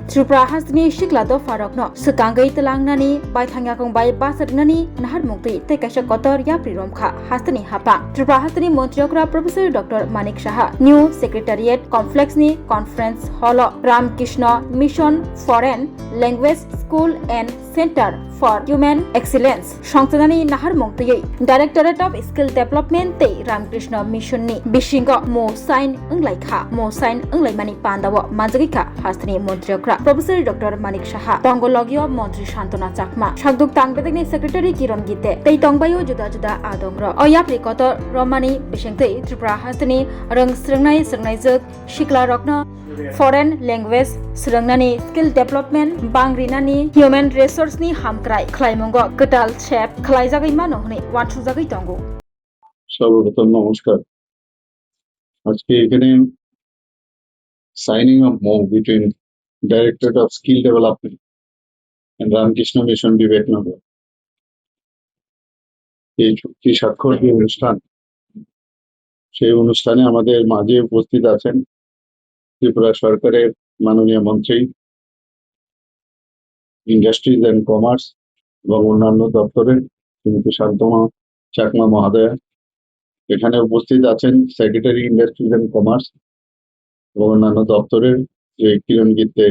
Tripura hasni shiklado farokno sekangai telangnani bai thangyakong bai basatnani nahar mukti te kaisa kotor yapri romkha hasni hapa Tripura hasni montriokra Professor Dr. Manik Saha New Secretariat Complex ni Conference Hall Ramkrishna Mission Foreign Language School and Center for Human Excellence সংস্থানি Nahar মংতयै Directorate of Skill Development te Ramkrishna Mission ni bisingo mo sign englaikha mo sign englaimani pandawo manjagika hasni montriokra Professor Dr. Manik Saha Bangologio Montri Shantona Chakma Shagduk Tangbedegni Secretary Kiron Gite tei tongbayo juda juda adongro oyapri koto romani bisingtei Tripura hasni rong srngnai jog shikla rokno Foreign Language Srungnani Skill Development Bangrinani Human Resource ni Hamkrai Klaimongo Ketal Chep Klaijagai Mano hne Watsujagai Tongo সর্বপ্রথম নমস্কার। আজকে এখানে signing off MoU between directorate of skill development and Ramakrishna Mission Vivekanagar এই চুক্তি স্বাক্ষর যে অনুষ্ঠান, সেই অনুষ্ঠানে আমাদের মাঝে উপস্থিত আছেন ত্রিপুরা সরকারের মাননীয় মন্ত্রী ইন্ডাস্ট্রিজ অ্যান্ড কমার্স এবং অন্যান্য দপ্তরের শ্রীমতী শান্তমা চাকমা মহোদয়া। এখানে উপস্থিত আছেন সেক্রেটারি ইন্ডাস্ট্রিজ অ্যান্ড কমার্স এবং অন্যান্য দপ্তরের যে কিরণ গীতে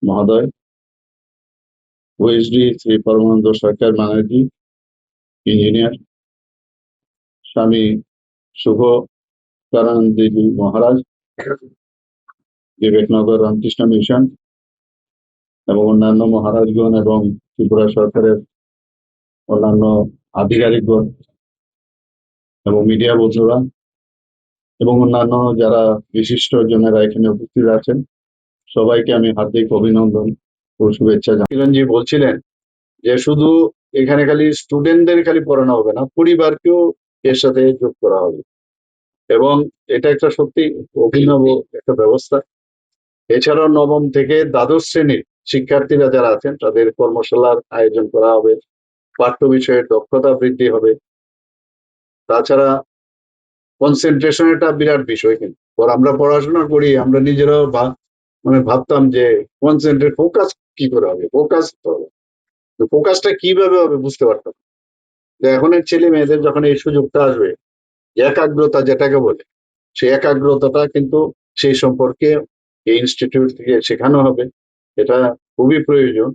মহোদয়, ওএসডি শ্রী পরমানন্দ সরকার ব্যানার্জি ইঞ্জিনিয়ার, স্বামী শুভ কারানন্দেজি মহারাজ বিবেকনগর রামকৃষ্ণ মিশন এবং অন্যান্য মহারাজগণ এবং ত্রিপুরা সরকারের অন্যান্য আধিকারিকগণ এবং মিডিয়া বন্ধুরা এবং অন্যান্য যারা বিশিষ্ট জনেরা এখানে উপস্থিত আছেন, সবাইকে আমি হার্দিক অভিনন্দন ও শুভেচ্ছা জানাই। কিরণজি বলছিলেন যে শুধু এখানে খালি স্টুডেন্টদের খালি পড়ানো হবে না, পরিবারকেও এর সাথে যোগ করা হবে এবং এটা একটা সত্যি অভিনব একটা ব্যবস্থা। এছাড়াও নবম থেকে দ্বাদশ শ্রেণীর শিক্ষার্থীরা যারা আছেন তাদের কর্মশালার আয়োজন করা হবে, পাঠ্য বিষয়ের দক্ষতা বৃদ্ধি হবে। তাছাড়া কনসেন্ট্রেশন একটা বিরাট বিষয়, কিন্তু আমরা পড়াশোনা করি, আমরা নিজেরাও ভাবতাম যে কনসেন্ট্রেট ফোকাস কি করে হবে, ফোকাসটা কিভাবে হবে বুঝতে পারতাম। এখনের ছেলে মেয়েদের যখন এই সুযোগটা আসবে, একাগ্রতা যেটাকে বলে, সেই একাগ্রতাটা কিন্তু সেই সম্পর্কে এই ইনস্টিটিউট থেকে শেখানো হবে। এটা খুবই প্রয়োজন।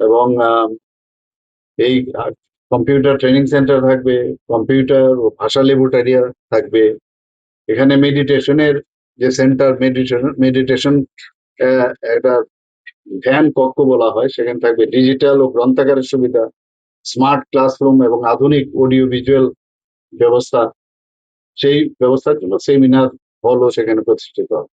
এবং এই কম্পিউটার ট্রেনিং সেন্টার থাকবে, কম্পিউটার ও ভাষা ল্যাবরেটরি থাকবে। এখানে মেডিটেশনের যে সেন্টার, মেডিটেশন একটা ধ্যান কক্ষ বলা হয়, সেখানে থাকবে ডিজিটাল ও গ্রন্থাগারের সুবিধা, স্মার্ট ক্লাসরুম এবং আধুনিক অডিও ভিজুয়াল ব্যবস্থা। সেই ব্যবস্থার জন্য সেমিনার হলও সেখানে প্রতিষ্ঠিত হবে।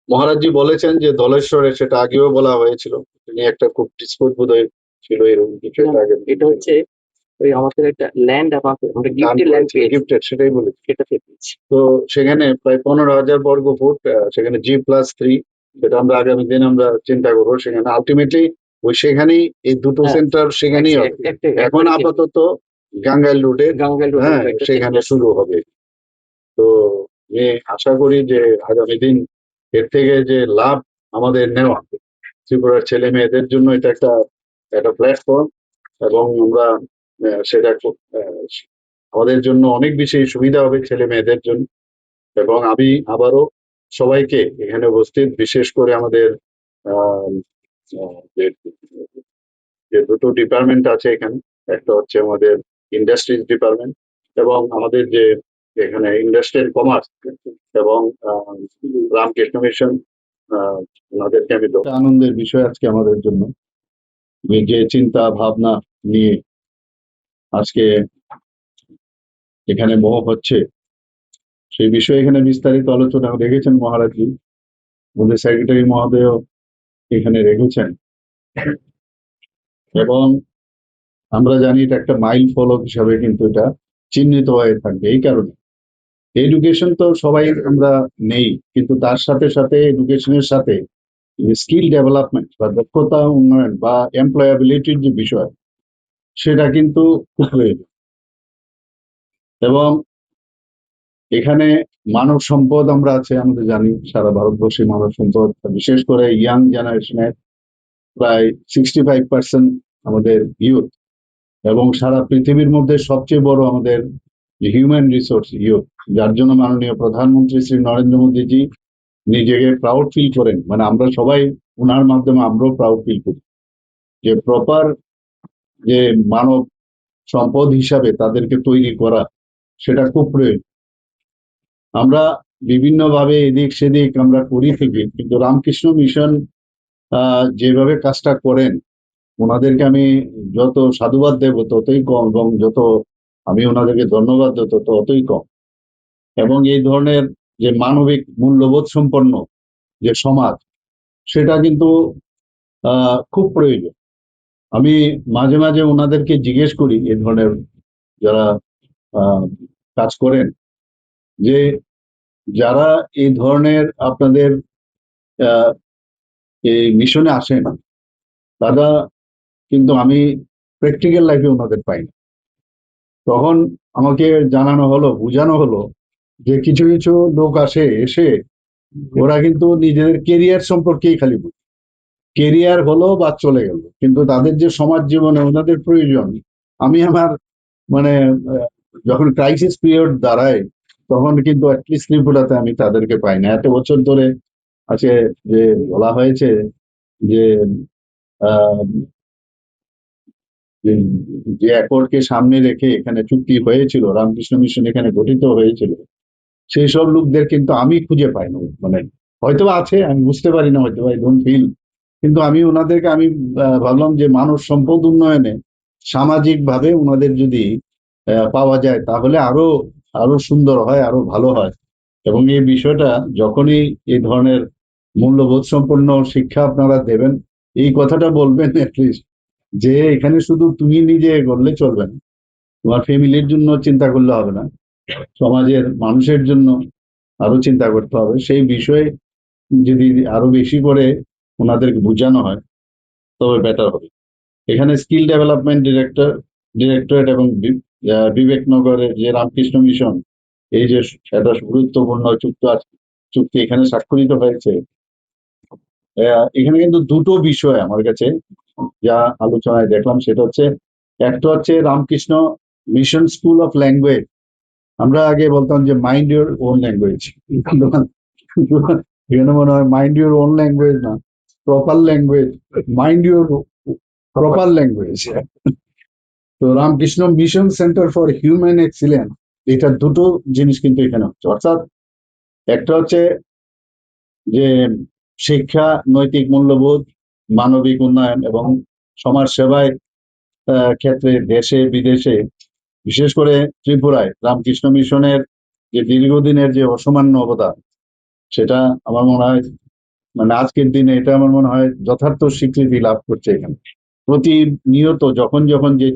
মহারাজজি বলেছেন যে দলেশ্বরে, সেটা আগেও বলা হয়েছিল, তিনি একটা খুব ডিসপুট বোধহয় ছিল এরকম কিছু আগে। এটা হচ্ছে ওই আমাদের একটা ল্যান্ড আমাদের গিফটেড, সেটাই বলেছি। সেটা পেয়েছি। তো সেখানে প্রায় 15,000 বর্গ ফুট, সেখানে G+3, সেটা আমরা আগামী দিন আমরা চিন্তা করবো। সেখানে আলটিমেটলি সেখানেই এই দুটো সেন্টার সেখানেই হবে। এখন আপাতত গাঙ্গাইল রোডে সেখানে শুরু হবে। তো আশা করি যে আগামী দিন এর থেকে যে লাভ আমাদের নেওয়া ত্রিপুরার ছেলে মেয়েদের জন্য এটা একটা প্ল্যাটফর্ম, এবং আমরা সেটা আমাদের জন্য অনেক বেশি সুবিধা হবে ছেলে মেয়েদের জন্য। এবং আমি আবারও সবাইকে এখানে উপস্থিত, বিশেষ করে আমাদের যে দুটো ডিপার্টমেন্ট আছে এখানে, একটা হচ্ছে আমাদের ইন্ডাস্ট্রিজ ডিপার্টমেন্ট এবং আমাদের যে এখানে ইন্ডাস্ট্রিয়াল কমার্স এবং রামকৃষ্ণ মিশন, ওনাদেরকে আমি আনন্দের বিষয় আজকে আমাদের জন্য যে চিন্তা ভাবনা নিয়ে আজকে এখানে মোহ হচ্ছে, সেই বিষয়ে এখানে বিস্তারিত আলোচনা রেখেছেন মহারাজজি, আমাদের সেক্রেটারি মহোদয় এখানে রেখেছেন। এবং আমরা জানি এটা একটা মাইল ফলক হিসাবে কিন্তু এটা চিহ্নিত হয়ে থাকবে। এই কারণে এডুকেশন তো সবাই আমরা নেই, কিন্তু তার সাথে সাথে এডুকেশনের সাথে স্কিল ডেভেলপমেন্ট বা দক্ষতা উন্নয়ন বা এমপ্লয়াবিলিটির যে বিষয়, সেটা কিন্তু খুব প্রয়োজন। এবং এখানে মানব সম্পদ আমরা আছে, আমাদের জানি সারা ভারতবর্ষে মানব সম্পদ, বিশেষ করে ইয়াং জেনারেশনের প্রায় 65% আমাদের ইউথ, এবং সারা পৃথিবীর মধ্যে সবচেয়ে বড় আমাদের হিউম্যান রিসোর্স ইউথ, যার জন্য মাননীয় প্রধানমন্ত্রী শ্রী নরেন্দ্র মোদীজি নিজেকে প্রাউড ফিল করেন। মানে আমরা সবাই ওনার মাধ্যমে আমরাও প্রাউড ফিল করি যে প্রপার যে মানব সম্পদ হিসাবে তাদেরকে তৈরি করা, সেটা খুব প্রয়োজন। আমরা বিভিন্নভাবে এদিক সেদিক আমরা করি ঠিকই, কিন্তু রামকৃষ্ণ মিশন যেভাবে কাজটা করেন, ওনাদেরকে আমি যত সাধুবাদ দেব ততই কম, এবং যত আমি ওনাদেরকে ধন্যবাদ দেব ততই কম। এবং এই ধরনের যে মানবিক মূল্যবোধ সম্পন্ন যে সমাজ, সেটা কিন্তু খুব প্রয়োজন। আমি মাঝে মাঝে ওনাদেরকে জিজ্ঞেস করি, এই ধরনের যারা কাজ করেন, যে যারা এই ধরনের আপনাদের এই মিশনে আসেন, তারা কিন্তু আমি প্র্যাকটিক্যাল লাইফে ওনাদের পাই না। তখন আমাকে জানানো হলো, বোঝানো হলো যে কিছু কিছু লোক এসে ওরা কিন্তু নিজেদের কেরিয়ার সম্পর্কেই খালি বুঝে, কেরিয়ার হলো বা চলে গেল, কিন্তু তাদের যে সমাজ জীবনে ওনাদের প্রয়োজন, আমি আমার মানে যখন ক্রাইসিস পিরিয়ড দাঁড়ায়, তখন কিন্তু অ্যাটলিস্ট ত্রিপুরাতে আমি তাদেরকে পাই না। এত বছর ধরে আছে যে বলা হয়েছে যে আহ, যে অ্যাকর্ডকে সামনে রেখে এখানে চুক্তি হয়েছিল, রামকৃষ্ণ মিশন এখানে গঠিত হয়েছিল, সেই সব লোকদের কিন্তু আমি খুঁজে পাই না। মানে হয়তো আছে, আমি বুঝতে পারি না, হয়তো আই ডোন্ট ফিল, কিন্তু আমি ওনাদেরকে আমি ভাবলাম যে মানব সম্পদ উন্নয়নে সামাজিক ভাবে ওনাদের যদি পাওয়া যায়, তাহলে আরো আরো সুন্দর হয়, আরো ভালো হয়। এবং এই বিষয়টা যখনই এই ধরনের মূল্যবোধ সম্পন্ন শিক্ষা আপনারা দেবেন, এই কথাটা বলবেন অ্যাটলিস্ট, যে এখানে শুধু তুমি নিজে করলে চলবে না, তোমার ফ্যামিলির জন্য চিন্তা করলে হবে না, সমাজের মানুষের জন্য আরো চিন্তা করতে হবে। সেই বিষয়ে যদি আরো বেশি করে ওনাদেরকে বোঝানো হয়, তবে বেটার হবে। এখানে স্কিল ডেভেলপমেন্ট ডিরেক্টরেট এবং বিবেকনগরের যে রামকৃষ্ণ মিশন, এই যে একটা গুরুত্বপূর্ণ চুক্তি এখানে স্বাক্ষরিত হয়েছে, এখানে কিন্তু দুটো বিষয় আমার কাছে যা আলোচনায় দেখলাম, সেটা হচ্ছে, একটা হচ্ছে Ramakrishna mission school of language. আমরা আগে বলতাম যে মাইন্ড ইউর ওন ল্যাঙ্গুয়েজ, এখানে মনে হয় মাইন্ড ইউর ওন ল্যাঙ্গুয়েজ না, proper language, mind your proper language. তো Ramakrishna Mission Centre for Human Excellence, এটা দুটো জিনিস কিন্তু এখানে হচ্ছে। অর্থাৎ একটা হচ্ছে যে শিক্ষা, নৈতিক মূল্যবোধ, মানবিক উন্নয়ন এবং সমাজ সেবায় ক্ষেত্রে দেশে বিদেশে, বিশেষ করে ত্রিপুরায় রামকৃষ্ণ মিশনের যে দীর্ঘদিনের যে অসামান্য অবদান, সেটা আমার মনে হয়, মানে আজকের দিনে এটা আমার মনে হয় যথার্থ স্বীকৃতি লাভ করছে এখানে। প্রতিনিয়ত যখন যখন যে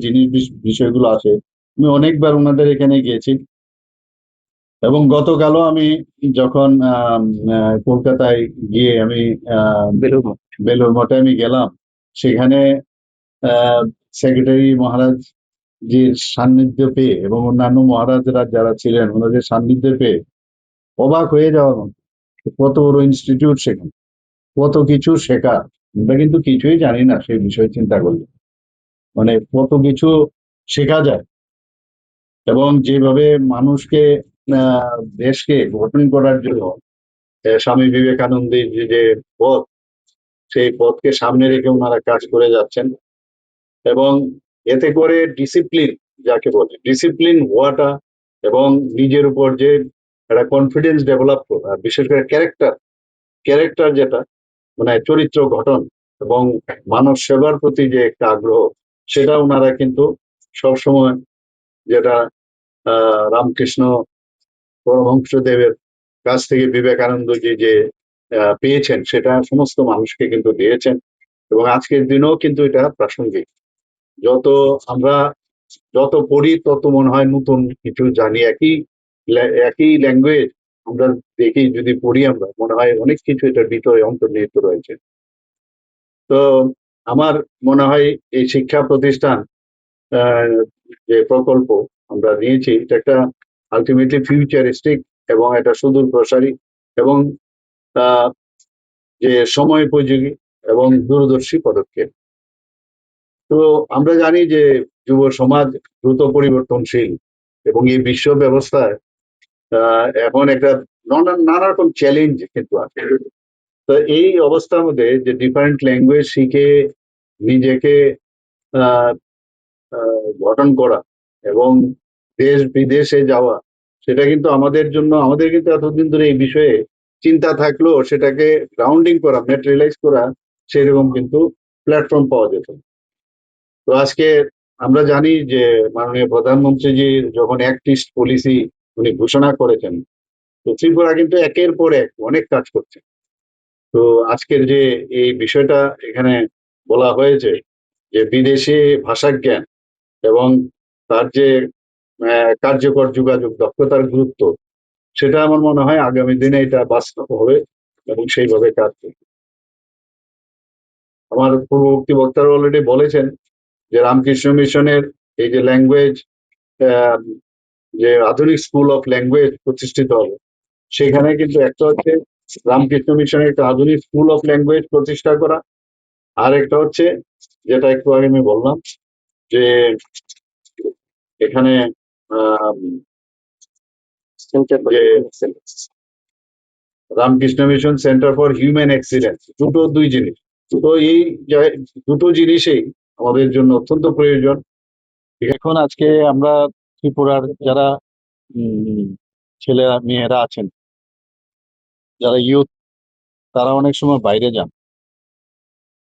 বিষয়গুলো আসে, আমি অনেকবার ওনাদের এখানে গিয়েছি, এবং গতকালও আমি যখন কলকাতায় গিয়ে আমি বেলুর মঠে আমি গেলাম, সেখানে সেক্রেটারি মহারাজ যে সান্নিধ্য পেয়ে এবং অন্যান্য মহারাজরা যারা ছিলেন ওনাদের সান্নিধ্য পেয়ে অবাক হয়ে যাওয়ার মতো। কত বড় ইনস্টিটিউট, সেখানে কত কিছু শেখা, আমরা কিন্তু কিছুই জানি না সেই বিষয়ে চিন্তা করলে, মানে কত কিছু শেখা যায়। এবং যেভাবে মানুষকে দেশকে গঠন করার জন্য স্বামী বিবেকানন্দের যে পথ, সেই পথকে সামনে রেখে ওনারা কাজ করে যাচ্ছেন। এবং এতে করে ডিসিপ্লিন, যাকে বলে ডিসিপ্লিন হওয়াটা, এবং নিজের উপর যে একটা কনফিডেন্স ডেভেলপ করা, আর বিশেষ করে ক্যারেক্টার যেটা, মানে চরিত্র গঠন এবং মানব সেবার প্রতি যে একটা আগ্রহ, সেটা ওনারা কিন্তু সবসময়, যেটা রামকৃষ্ণ পরমহংসদেবের কাছ থেকে বিবেকানন্দজি যে পেয়েছেন, সেটা সমস্ত মানুষকে কিন্তু দিয়েছেন। এবং আজকের দিনেও কিন্তু এটা প্রাসঙ্গিক। আমরা যত পড়ি তত মনে হয় নতুন কিছু জানি। একই ল্যাঙ্গুয়েজ আমরা দেখি, যদি পড়ি আমরা মনে হয় অনেক কিছু এটার ভিতরে অন্তর্নিহিত রয়েছে। তো আমার মনে হয় এই শিক্ষা প্রতিষ্ঠান যে প্রকল্প আমরা নিয়েছি, এটা একটা আলটিমেটলি ফিউচারিস্টিক এবং এটা সুদূর প্রসারী এবং আহ, যে সময়োপযোগী এবং দূরদর্শী পদক্ষেপ। তো আমরা জানি যে যুব সমাজ দ্রুত পরিবর্তনশীল এবং এই বিশ্ব ব্যবস্থায় এখন একটা নানা রকম চ্যালেঞ্জ কিন্তু আছে। তো এই অবস্থার মধ্যে যে ডিফারেন্ট ল্যাঙ্গুয়েজ শিখে নিজেকে আহ, গঠন করা এবং দেশ বিদেশে যাওয়া, সেটা কিন্তু আমাদের কিন্তু এতদিন ধরে এই বিষয়ে চিন্তা থাকলেও সেটাকে গ্রাউন্ডিং করা, ম্যাটেরিয়ালাইজ করা সেরকম কিন্তু প্ল্যাটফর্ম পাওয়া যেত না। তো আজকে আমরা জানি যে মাননীয় প্রধানমন্ত্রীজি যখন অ্যাক্ট ইস্ট পলিসি উনি ঘোষণা করেছেন, তো ত্রিপুরা কিন্তু একের পর এক অনেক কাজ করছে। তো আজকের যে এই বিষয়টা এখানে বলা হয়েছে যে বিদেশি ভাষা জ্ঞান এবং তার যে কার্যকর যোগাযোগ দক্ষতার গুরুত্ব, সেটা আমার মনে হয় আগামী দিনে এটা বাস্তব হবে এবং সেইভাবে কাজ করবে। আমার পূর্ববর্তী বক্তারা অলরেডি বলেছেন যে রামকৃষ্ণ মিশনের এই যে ল্যাঙ্গুয়েজ, যে আধুনিক স্কুল অফ ল্যাঙ্গুয়েজ প্রতিষ্ঠিত হবে, সেখানে কিন্তু একটা হচ্ছে রামকৃষ্ণ মিশনের একটা আধুনিক স্কুল অফ ল্যাঙ্গুয়েজ প্রতিষ্ঠা করা, আর একটা হচ্ছে যেটা একটু আগে আমি বললাম যে এখানে আহ, সেন্টার যে Ramakrishna Mission Centre for Human excellence, দুই জিনিস। তো এই দুটো জিনিসই আমাদের জন্য অত্যন্ত প্রয়োজন। এখন আজকে আমরা ত্রিপুরার যারা ছেলেরা মেয়েরা আছেন, যারা ইউথ, তারা অনেক সময় বাইরে যান।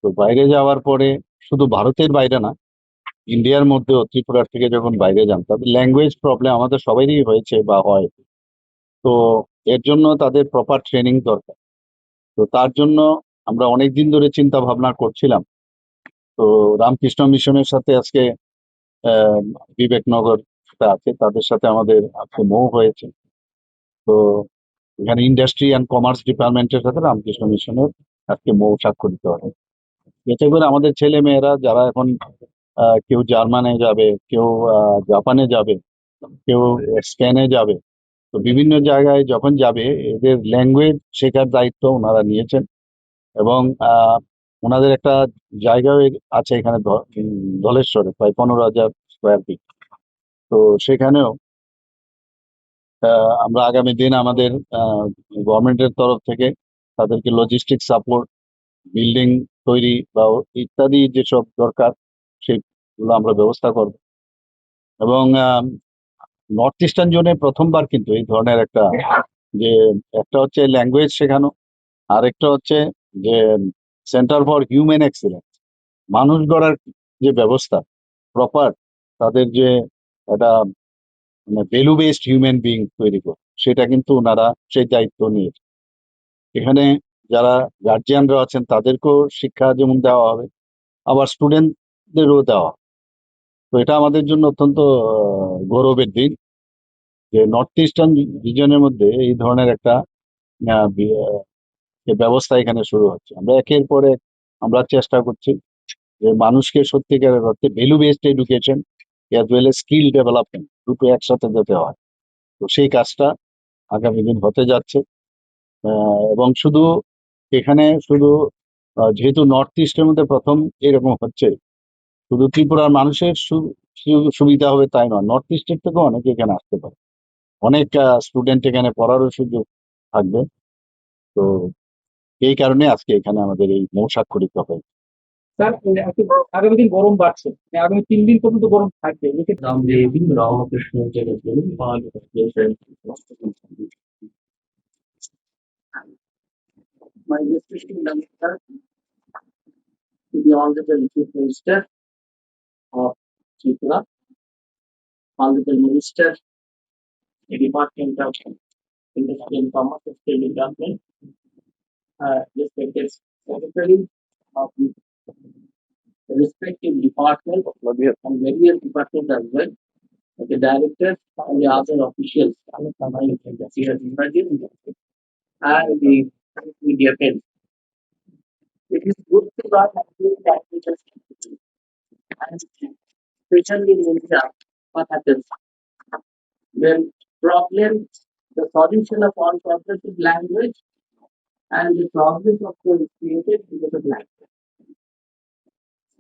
তো বাইরে যাওয়ার পরে শুধু ভারতের বাইরে না, ইন্ডিয়ার মধ্যেও ত্রিপুরার থেকে যখন বাইরে যান, তাদের ল্যাঙ্গুয়েজ প্রবলেম আমাদের সবারই হয়েছে বা হয়। তো এর জন্য তাদের প্রপার ট্রেনিং দরকার। তো তার জন্য আমরা অনেক দিন ধরে চিন্তা ভাবনা করছিলাম। তো রামকৃষ্ণ মিশনের সাথে আজকে আহ, বিবেকনগর আছে, তাদের সাথে আমাদের আজকে মৌ হয়েছে। তো এখানে ইন্ডাস্ট্রি অ্যান্ড কমার্স ডিপার্টমেন্টের সাথে রামকৃষ্ণ মিশনের আজকে মৌ স্বাক্ষরিত হবে। এতে করে আমাদের ছেলে মেয়েরা যারা এখন কেউ জার্মানে যাবে, কেউ জাপানে যাবে, কেউ স্পেনে যাবে, তো বিভিন্ন জায়গায় যখন যাবে এদের ল্যাঙ্গুয়েজ শেখার দায়িত্ব ওনারা নিয়েছেন। এবং ওনাদের একটা জায়গাও আছে এখানে ধলেশ্বরে, প্রায় 15,000 স্কোয়ার ফিট। তো সেখানেও আমরা আগামী দিন আমাদের গভর্নমেন্টের তরফ থেকে তাদেরকে লজিস্টিক সাপোর্ট, বিল্ডিং তৈরি বা ইত্যাদি যেসব দরকার সেগুলো আমরা ব্যবস্থা করব। এবং নর্থ ইস্টার্ন জোনে প্রথমবার কিন্তু এই ধরনের যে একটা হচ্ছে ল্যাঙ্গুয়েজ শেখানো, আর একটা হচ্ছে যে সেন্টার ফর হিউম্যান এক্সিলেন্স, মানুষ গড়ার যে ব্যবস্থা প্রপার, তাদের যে একটা ভ্যালু বেসড হিউম্যান বিং তৈরি করে, সেটা কিন্তু ওনারা সেই দায়িত্ব নিয়েছে। এখানে যারা গার্জিয়ানরা আছেন তাদেরকেও শিক্ষা যেমন দেওয়া হবে, আবার স্টুডেন্টদেরও দেওয়া হবে। তো এটা আমাদের জন্য অত্যন্ত গৌরবের দিন যে নর্থ ইস্টার্ন রিজনের মধ্যে এই ধরনের একটা যে ব্যবস্থা এখানে শুরু হচ্ছে। আমরা একের পর এক আমরা চেষ্টা করছি যে মানুষকে সত্যিকারের অর্থে value based education as well as skill development দুটো একসাথে যেতে হয়। তো সেই কাজটা আগামী দিন হতে যাচ্ছে। এবং শুধু এখানে শুধু যেহেতু নর্থ ইস্টের মধ্যে প্রথম এরকম হচ্ছে, শুধু ত্রিপুরার মানুষের সুবিধা হবে তাই নয়, নর্থ ইস্টের থেকেও অনেকে এখানে আসতে পারে, অনেক স্টুডেন্ট এখানে পড়ারও সুযোগ থাকবে। তো এই কারণে আজকে এখানে আমাদের এই মৌ স্বাক্ষরিত হয়। স্যার আগামী দিন গরম বাড়ছে, আগামী 3 দিন পর্যন্ত গরম থাকবে এক্ষেত্রে Ramakrishna My distinguished minister, to the Honorable Chief Minister of Tripura, Honorable Minister, the Department of Industry and Commerce and State Development, respected Secretary of the respective department and various departments as well, the directors and the other officials and the media friends. It is good to learn that we just and especially in India, what happens when problems, the solution of all problems is language, and the problems of course is created because of language.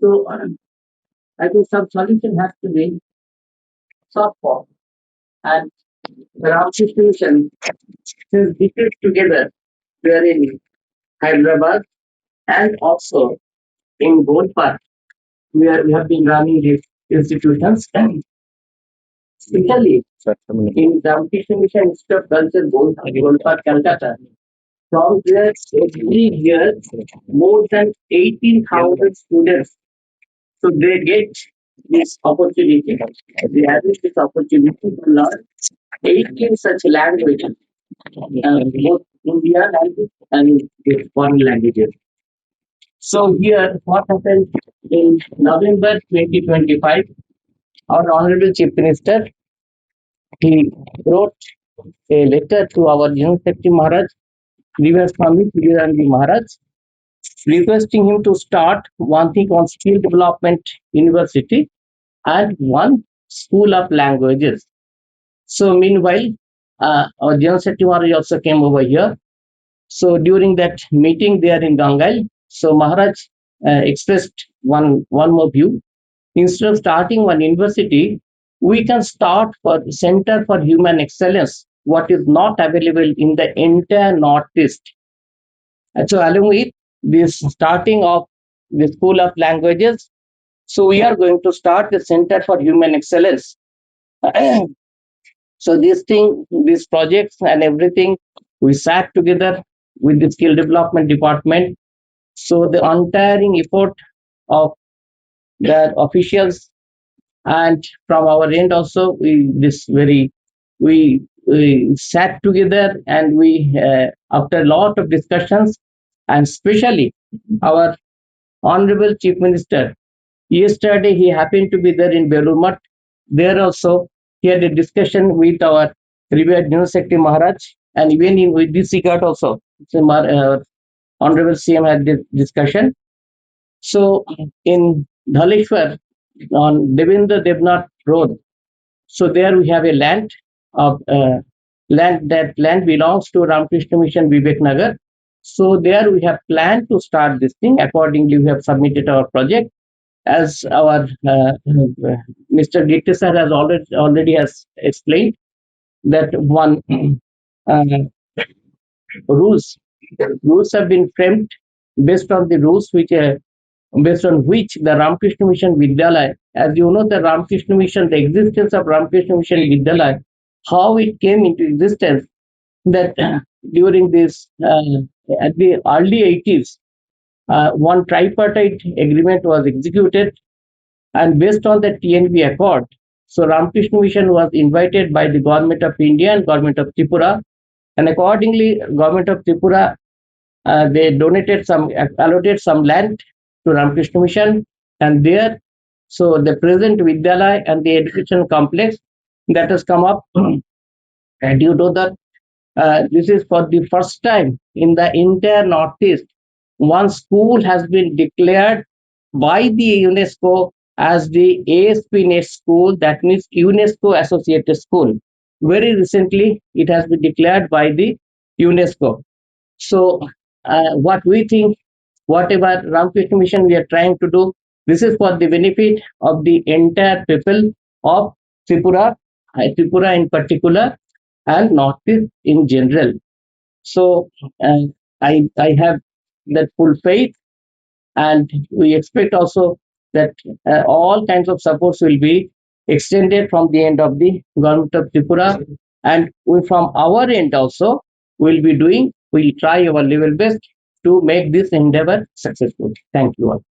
So I think some solution has to be sought for, and the Ramkrishna Mission since decades together, we are in Hyderabad and also in Golpat, we have been running these institutions, and especially in Ramkrishna Mission Institute of Culture, Golpat, Calcutta. From there, every year, more than 18,000 students. So they get this opportunity, they have this opportunity to learn 18 such languages, both Indian language and foreign languages. So here, what happened in November 2025, our Honorable Chief Minister, he wrote a letter to our Young Secretary Maharaj, Divya Swami Sriranji Maharaj, requesting him to start one thing on skill development university and one school of languages. So meanwhile, our General Secretary Maharaj also came over here. So during that meeting there in Gangail, so Maharaj expressed one more view. Instead of starting one university, we can start for Center for Human Excellence, what is not available in the entire Northeast. And so along with this starting of the School of Languages, so we are going to start the Center for Human Excellence. So this thing, these projects and everything, we sat together with the skill development department. So the untiring effort of the officials and from our end also, we sat together and we after a lot of discussions, and especially our Honorable Chief Minister, yesterday he happened to be there in Belur Math. There also he had a discussion with our revered General Secretary Maharaj, and even in with this regard also, so Honorable CM had this discussion. So in Dhaleshwar on Devendra Devnath Road, so there we have a land of that land belongs to Ramkrishna Mission Vivek Nagar. So there we have planned to start this thing. Accordingly, we have submitted our project. As our Mr. Gittu sir has already has explained that one uh, rules have been framed based on the rules based on which the Ramakrishna Mission Vidyalaya, as you know, the Ramakrishna Mission, the existence of Ramakrishna Mission Vidyalaya, how it came into existence, that during this at the early 80s, one tripartite agreement was executed, and based on the TNB accord, so Ramakrishna Mission was invited by the government of India and government of Tripura, and accordingly, government of Tripura they allocated some land to Ramakrishna Mission, and there, so the present Vidyalaya and the education complex that has come up, and you know that this is for the first time in the entire Northeast, one school has been declared by the UNESCO as the ASP.NET school, that means UNESCO associated school. Very recently, it has been declared by the UNESCO. So, what we think, whatever Ramakrishna Mission we are trying to do, this is for the benefit of the entire people of Tripura, Tripura in particular, and Northeast in general. So, I have that full faith, and we expect also that all kinds of supports will be extended from the end of the government of Tripura, and from our end also we'll try our level best to make this endeavor successful. Thank you all.